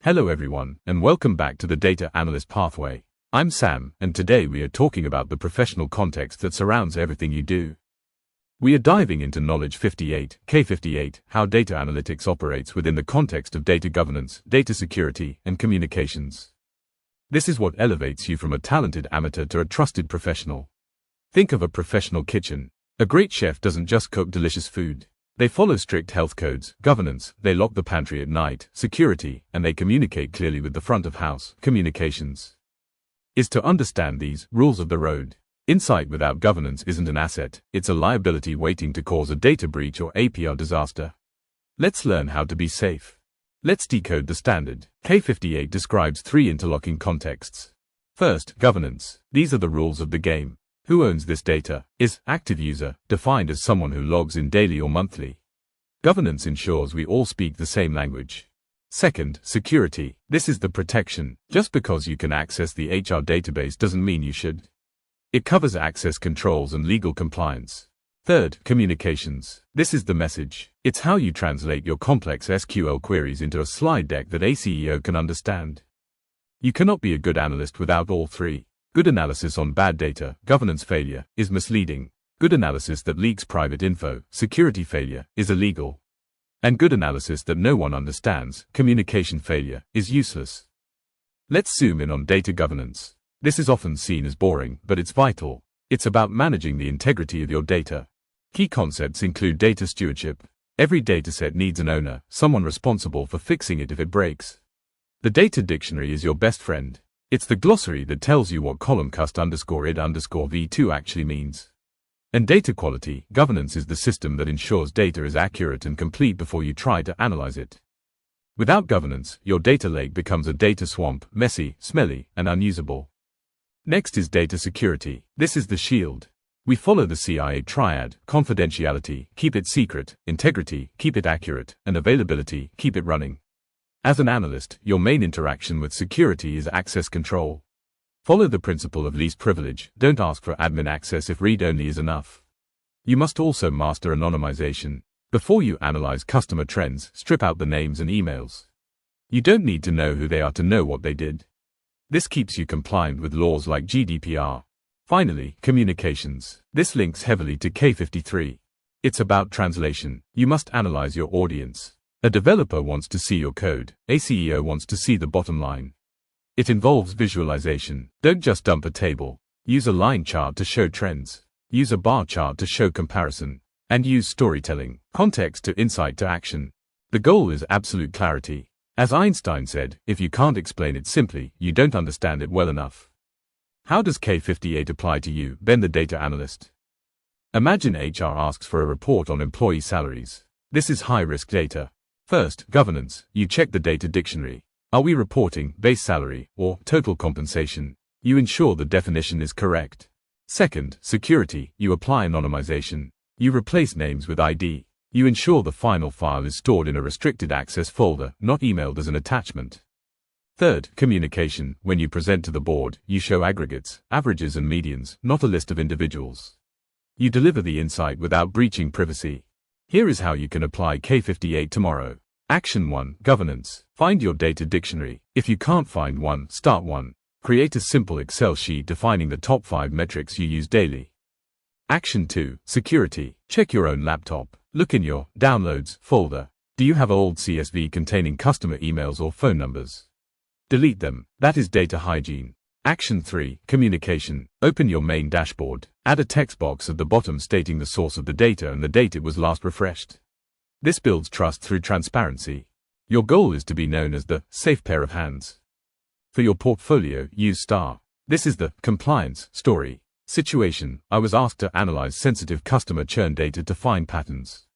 Hello everyone, and welcome back to the Data Analyst Pathway. I'm Sam, and today we are talking about the professional context that surrounds everything you do. We are diving into Knowledge 58, K58, how data analytics operates within the context of data governance, data security, and communications. This is what elevates you from a talented amateur to a trusted professional. Think of a professional kitchen. A great chef doesn't just cook delicious food. They follow strict health codes, governance, they lock the pantry at night, security, and they communicate clearly with the front of house, communications. Is to understand these rules of the road. Insight without governance isn't an asset, it's a liability waiting to cause a data breach or APR disaster. Let's learn how to be safe. Let's decode the standard. K58 describes 3 interlocking contexts. First, governance. These are the rules of the game. Who owns this data? Is active user defined as someone who logs in daily or monthly? Governance ensures we all speak the same language. Second, security. This is the protection. Just because you can access the HR database doesn't mean you should. It covers access controls and legal compliance. Third, communications. This is the message. It's how you translate your complex SQL queries into a slide deck that a CEO can understand. You cannot be a good analyst without all 3. Good analysis on bad data, governance failure, is misleading. Good analysis that leaks private info, security failure, is illegal. And good analysis that no one understands, communication failure, is useless. Let's zoom in on data governance. This is often seen as boring, but it's vital. It's about managing the integrity of your data. Key concepts include data stewardship. Every dataset needs an owner, someone responsible for fixing it if it breaks. The data dictionary is your best friend. It's the glossary that tells you what column cust_id_v2 actually means. And data quality governance is the system that ensures data is accurate and complete before you try to analyze it. Without governance, your data lake becomes a data swamp, messy, smelly, and unusable. Next is data security. This is the shield. We follow the CIA Triad: confidentiality, keep it secret; integrity, keep it accurate; and availability, keep it running. As an analyst, your main interaction with security is access control. Follow the principle of least privilege. Don't ask for admin access if read-only is enough. You must also master anonymization. Before you analyze customer trends, strip out the names and emails. You don't need to know who they are to know what they did. This keeps you compliant with laws like GDPR. Finally, communications. This links heavily to K53. It's about translation. You must analyze your audience. A developer wants to see your code. A CEO wants to see the bottom line. It involves visualization. Don't just dump a table. Use a line chart to show trends. Use a bar chart to show comparison. And use storytelling, context to insight to action. The goal is absolute clarity. As Einstein said, if you can't explain it simply, you don't understand it well enough. How does K58 apply to you, then the data analyst? Imagine HR asks for a report on employee salaries. This is high-risk data. First, governance. You check the data dictionary. Are we reporting base salary or total compensation? You ensure the definition is correct. Second, security. You apply anonymization. You replace names with ID. You ensure the final file is stored in a restricted access folder, not emailed as an attachment. Third, communication. When you present to the board, you show aggregates, averages and medians, not a list of individuals. You deliver the insight without breaching privacy. Here is how you can apply K58 tomorrow. Action 1. Governance. Find your data dictionary. If you can't find one, start one. Create a simple Excel sheet defining the top 5 metrics you use daily. Action 2. Security. Check your own laptop. Look in your Downloads folder. Do you have old CSV containing customer emails or phone numbers? Delete them. That is data hygiene. Action 3. Communication. Open your main dashboard. Add a text box at the bottom stating the source of the data and the date it was last refreshed. This builds trust through transparency. Your goal is to be known as the safe pair of hands. For your portfolio, use STAR. This is the compliance story. Situation. I was asked to analyze sensitive customer churn data to find patterns.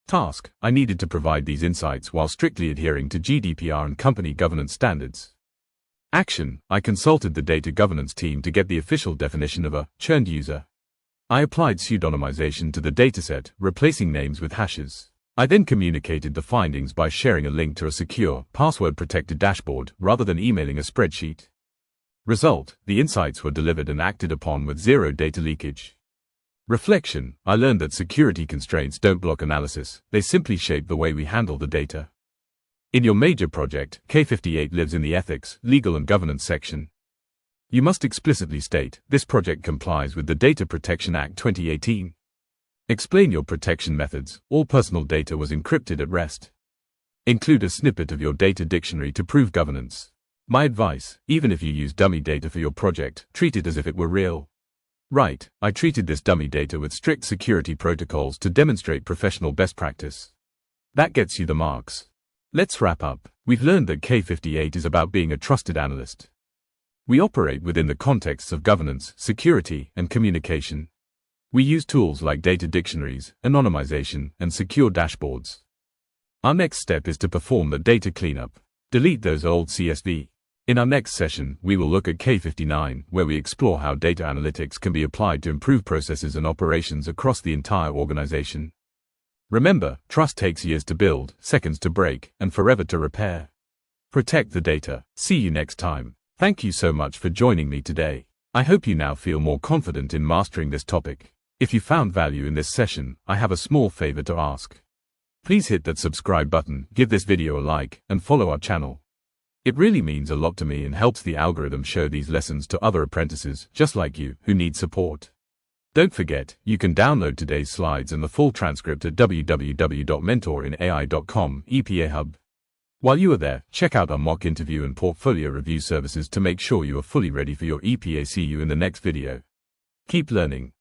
Task. I needed to provide these insights while strictly adhering to GDPR and company governance standards. Action. I consulted the data governance team to get the official definition of a churned user. I applied pseudonymization to the dataset, replacing names with hashes. I then communicated the findings by sharing a link to a secure, password-protected dashboard rather than emailing a spreadsheet. Result: the insights were delivered and acted upon with zero data leakage. Reflection: I learned that security constraints don't block analysis, they simply shape the way we handle the data. In your major project, K58 lives in the Ethics, Legal and Governance section. You must explicitly state, this project complies with the Data Protection Act 2018. Explain your protection methods. All personal data was encrypted at rest. Include a snippet of your data dictionary to prove governance. My advice, even if you use dummy data for your project, treat it as if it were real. Right, I treated this dummy data with strict security protocols to demonstrate professional best practice. That gets you the marks. Let's wrap up. We've learned that K58 is about being a trusted analyst. We operate within the contexts of governance, security, and communication. We use tools like data dictionaries, anonymisation, and secure dashboards. Our next step is to perform the data cleanup. Delete those old CSV. In our next session, we will look at K59, where we explore how data analytics can be applied to improve processes and operations across the entire organization. Remember, trust takes years to build, seconds to break, and forever to repair. Protect the data. See you next time. Thank you so much for joining me today. I hope you now feel more confident in mastering this topic. If you found value in this session, I have a small favor to ask. Please hit that subscribe button, give this video a like, and follow our channel. It really means a lot to me and helps the algorithm show these lessons to other apprentices, just like you, who need support. Don't forget, you can download today's slides and the full transcript at www.mentorinai.com EPA Hub. While you are there, check out our mock interview and portfolio review services to make sure you are fully ready for your EPA. See you in the next video. Keep learning.